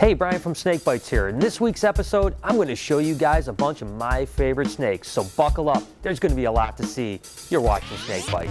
Hey, Brian from Snake Bites here. In this week's episode, I'm going to show you guys a bunch of my favorite snakes, so buckle up. There's going to be a lot to see. You're watching Snake Bites.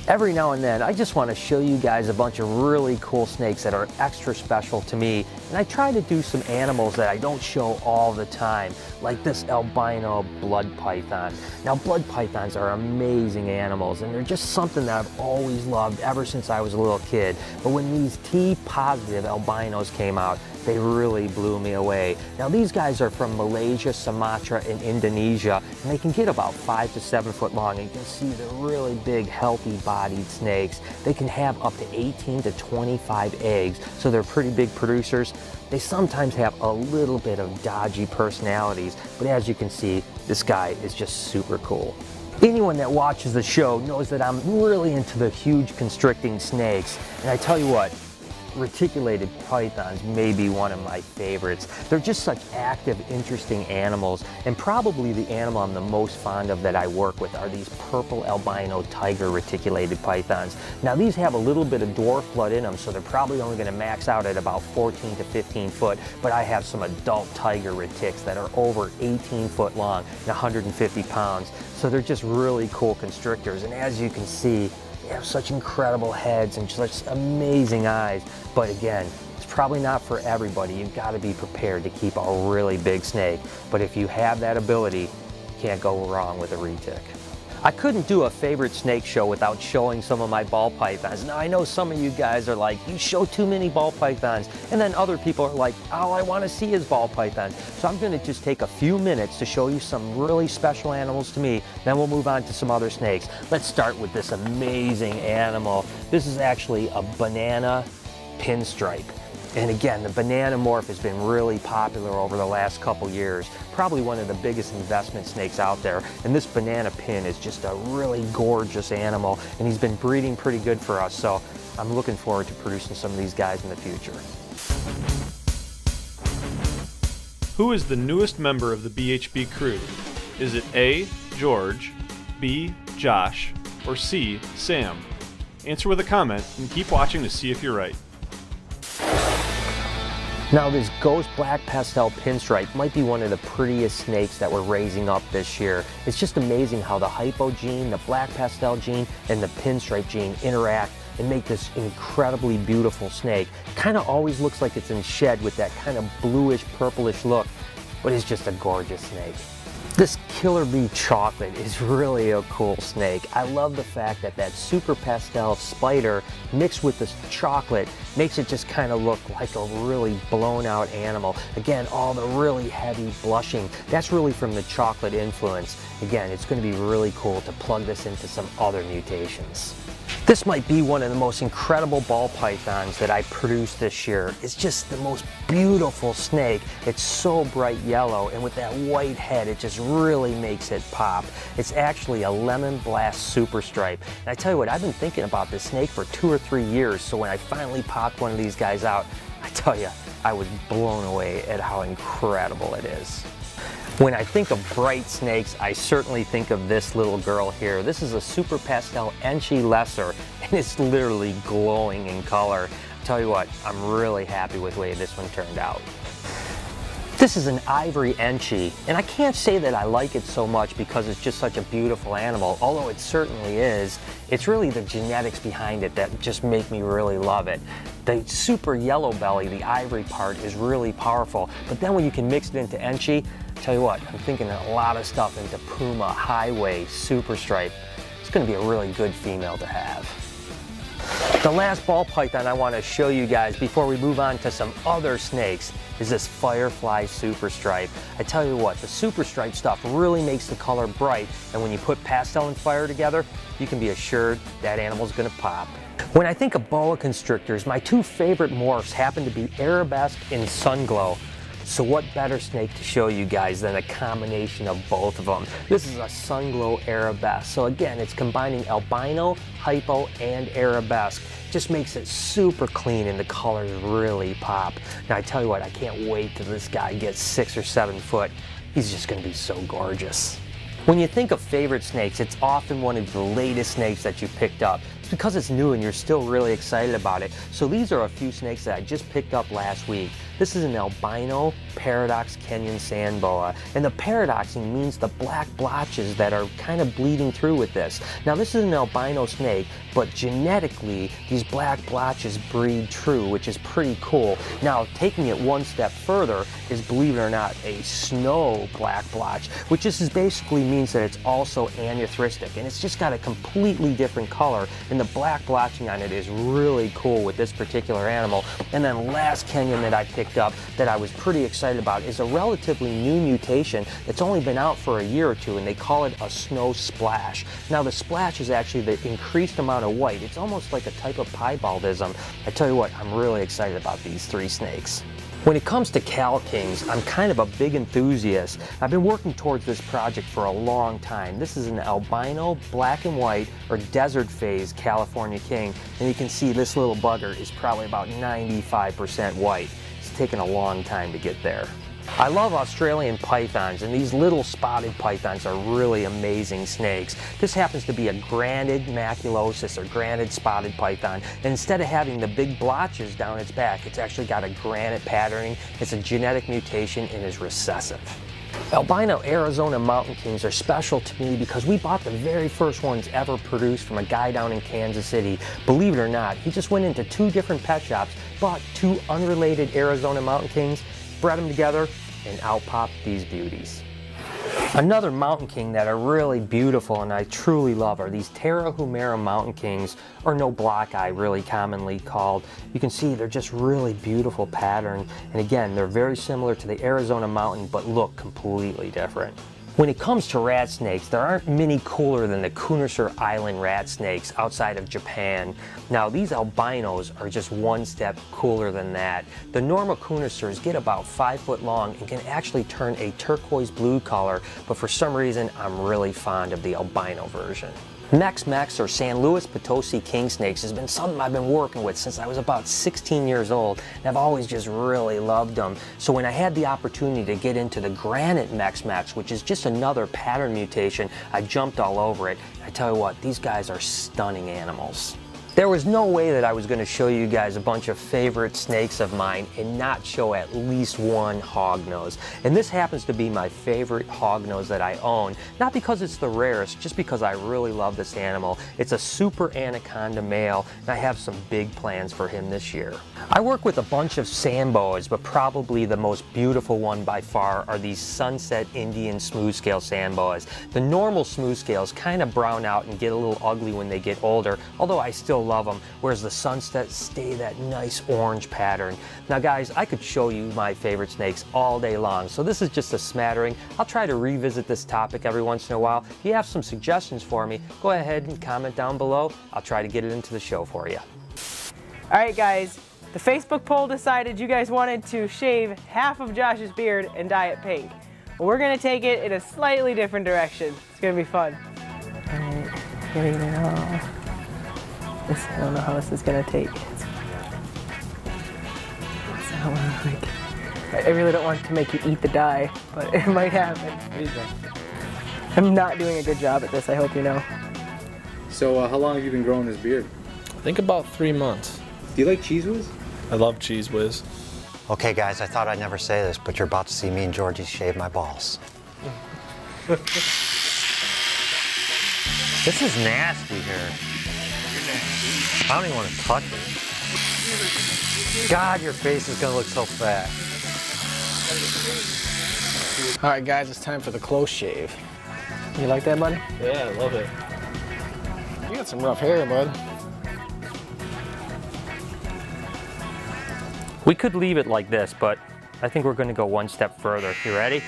Every now and then, I just want to show you guys a bunch of really cool snakes that are extra special to me. And I try to do some animals that I don't show all the time, like this albino blood python. Now, blood pythons are amazing animals, and they're just something that I've always loved ever since I was a little kid. But when these T-positive albinos came out, they really blew me away. Now, these guys are from Malaysia, Sumatra, and Indonesia, and they can get about 5 to 7 foot long. And you can see they're really big, healthy-bodied snakes. They can have up to 18 to 25 eggs, so they're pretty big producers. They sometimes have a little bit of dodgy personalities, but as you can see, this guy is just super cool. Anyone that watches the show knows that I'm really into the huge constricting snakes, and I tell you what, reticulated pythons may be one of my favorites. They're just such active, interesting animals, and probably the animal I'm the most fond of that I work with are these purple albino tiger reticulated pythons. Now, these have a little bit of dwarf blood in them, so they're probably only going to max out at about 14 to 15 foot, but I have some adult tiger retics that are over 18 foot long and 150 pounds, so they're just really cool constrictors. And as you can see, they have such incredible heads and such amazing eyes. But again, it's probably not for everybody. You've got to be prepared to keep a really big snake. But if you have that ability, you can't go wrong with a retic. I couldn't do a favorite snake show without showing some of my ball pythons. Now, I know some of you guys are like, you show too many ball pythons. And then other people are like, all I want to see is ball pythons. So I'm going to just take a few minutes to show you some really special animals to me. Then we'll move on to some other snakes. Let's start with this amazing animal. This is actually a banana pinstripe. And again, the banana morph has been really popular over the last couple years. Probably one of the biggest investment snakes out there. And this banana pin is just a really gorgeous animal, and he's been breeding pretty good for us. So I'm looking forward to producing some of these guys in the future. Who is the newest member of the BHB crew? Is it A, George, B, Josh, or C, Sam? Answer with a comment and keep watching to see if you're right. Now, this ghost black pastel pinstripe might be one of the prettiest snakes that we're raising up this year. It's just amazing how the hypo gene, the black pastel gene, and the pinstripe gene interact and make this incredibly beautiful snake. Kind of always looks like it's in shed with that kind of bluish, purplish look, but it's just a gorgeous snake. This Killer Bee Chocolate is really a cool snake. I love the fact that that super pastel spider mixed with this chocolate makes it just kind of look like a really blown out animal. Again, all the really heavy blushing, that's really from the chocolate influence. Again, it's going to be really cool to plug this into some other mutations. This might be one of the most incredible ball pythons that I produced this year. It's just the most beautiful snake. It's so bright yellow, and with that white head, it just really makes it pop. It's actually a lemon blast super stripe. And I tell you what, I've been thinking about this snake for 2 or 3 years, so when I finally popped one of these guys out, I tell you, I was blown away at how incredible it is. When I think of bright snakes, I certainly think of this little girl here. This is a super pastel Enchi Lesser, and it's literally glowing in color. Tell you what, I'm really happy with the way this one turned out. This is an ivory Enchi, and I can't say that I like it so much because it's just such a beautiful animal, although it certainly is. It's really the genetics behind it that just make me really love it. The super yellow belly, the ivory part, is really powerful, but then when you can mix it into Enchi, tell you what, I'm thinking a lot of stuff into Puma, Highway, Super Stripe. It's going to be a really good female to have. The last ball python I want to show you guys before we move on to some other snakes is this Firefly Super Stripe. I tell you what, the Super Stripe stuff really makes the color bright, and when you put pastel and fire together, you can be assured that animal's going to pop. When I think of boa constrictors, my 2 favorite morphs happen to be Arabesque and Sunglow. So what better snake to show you guys than a combination of both of them? This is a Sunglow Arabesque. So again, it's combining albino, hypo, and Arabesque. Just makes it super clean and the colors really pop. Now I tell you what, I can't wait till this guy gets 6 or 7 foot. he's just going to be so gorgeous. When you think of favorite snakes, it's often one of the latest snakes that you picked up. It's because it's new and you're still really excited about it. So these are a few snakes that I just picked up last week. This is an albino paradox Kenyan sand boa. And the paradoxing means the black blotches that are kind of bleeding through with this. Now this is an albino snake, but genetically these black blotches breed true, which is pretty cool. Now taking it one step further is, believe it or not, a snow black blotch, which just basically means that it's also anuthristic, and it's just got a completely different color, and the black blotching on it is really cool with this particular animal. And then last Kenyan that I picked up that I was pretty excited about is a relatively new mutation that's only been out for a year or two, and they call it a snow splash. Now the splash is actually the increased amount of white. It's almost like a type of piebaldism. I tell you what, I'm really excited about these three snakes. When it comes to Cal Kings, I'm kind of a big enthusiast. I've been working towards this project for a long time. This is an albino black and white or desert phase California King, and you can see this little bugger is probably about 95% white. It's taken a long time to get there. I love Australian pythons, and these little spotted pythons are really amazing snakes. This happens to be a granite maculosus or granite spotted python, and instead of having the big blotches down its back, it's actually got a granite patterning. It's a genetic mutation and is recessive. Albino Arizona Mountain Kings are special to me because we bought the very first ones ever produced from a guy down in Kansas City. Believe it or not, he just went into 2 different pet shops, bought 2 unrelated Arizona Mountain Kings, bred them together, and out popped these beauties. Another Mountain King that are really beautiful and I truly love are these Tarahumara Mountain Kings, or no block eye really commonly called. You can see they're just really beautiful pattern, and again they're very similar to the Arizona Mountain but look completely different. When it comes to rat snakes, there aren't many cooler than the Kunashir Island rat snakes outside of Japan. Now these albinos are just one step cooler than that. The normal Kunashirs get about 5 foot long and can actually turn a turquoise blue color, but for some reason I'm really fond of the albino version. Mex or San Luis Potosi king snakes has been something I've been working with since I was about 16 years old, and I've always just really loved them. So when I had the opportunity to get into the granite Mex, which is just another pattern mutation, I jumped all over it. I tell you what, these guys are stunning animals. There was no way that I was going to show you guys a bunch of favorite snakes of mine and not show at least one hognose. And this happens to be my favorite hognose that I own, not because it's the rarest, just because I really love this animal. It's a super anaconda male, and I have some big plans for him this year. I work with a bunch of sand boas, but probably the most beautiful one by far are these Sunset Indian smooth scale sand boas. The normal smooth scales kind of brown out and get a little ugly when they get older, although I still love them, whereas the Sunset stay that nice orange pattern. Now guys, I could show you my favorite snakes all day long, so this is just a smattering. I'll try to revisit this topic every once in a while. If you have some suggestions for me, go ahead and comment down below. I'll try to get it into the show for you. Alright guys, the Facebook poll decided you guys wanted to shave half of Josh's beard and dye it pink. Well, we're going to take it in a slightly different direction. It's going to be fun. Alright, here we go. I don't know how this is going to take. I really don't want to make you eat the dye, but it might happen. I'm not doing a good job at this, I hope you know. So how long have you been growing this beard? I think about 3 months. Do you like Cheese Whiz? I love Cheese Whiz. Okay guys, I thought I'd never say this, but you're about to see me and Georgie shave my balls. This is nasty here. I don't even want to touch it. God, your face is gonna look so fat. All right, guys, it's time for the close shave. You like that, buddy? Yeah, I love it. You got some rough hair, bud. We could leave it like this, but I think we're going to go one step further. You ready?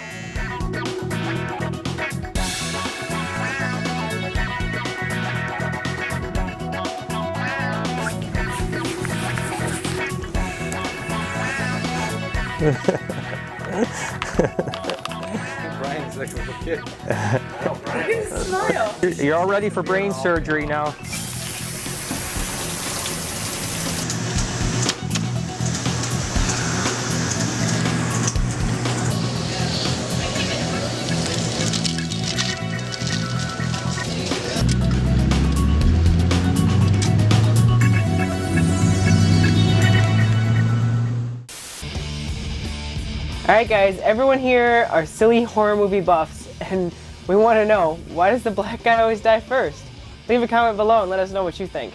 Brian's like a little kid. Smile. You're all ready for brain surgery now. Alright guys, everyone here are silly horror movie buffs, and we want to know, why does the black guy always die first? Leave a comment below and let us know what you think.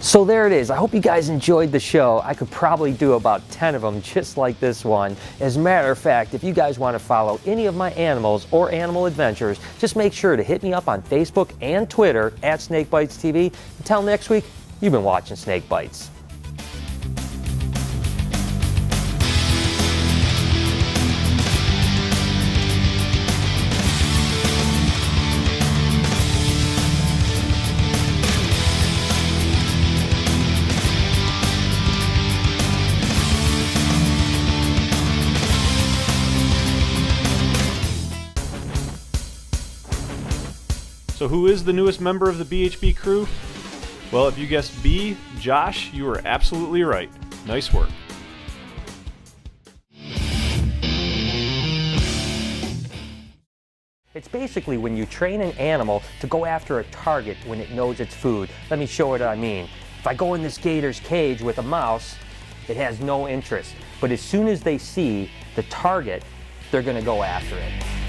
So there it is. I hope you guys enjoyed the show. I could probably do about 10 of them just like this one. As a matter of fact, if you guys want to follow any of my animals or animal adventures, just make sure to hit me up on Facebook and Twitter at SnakeBytesTV. Until next week, you've been watching Snake Bites. So who is the newest member of the BHB crew? Well, if you guessed B, Josh, you were absolutely right. Nice work. It's basically when you train an animal to go after a target when it knows its food. Let me show you what I mean. If I go in this gator's cage with a mouse, it has no interest. But as soon as they see the target, they're going to go after it.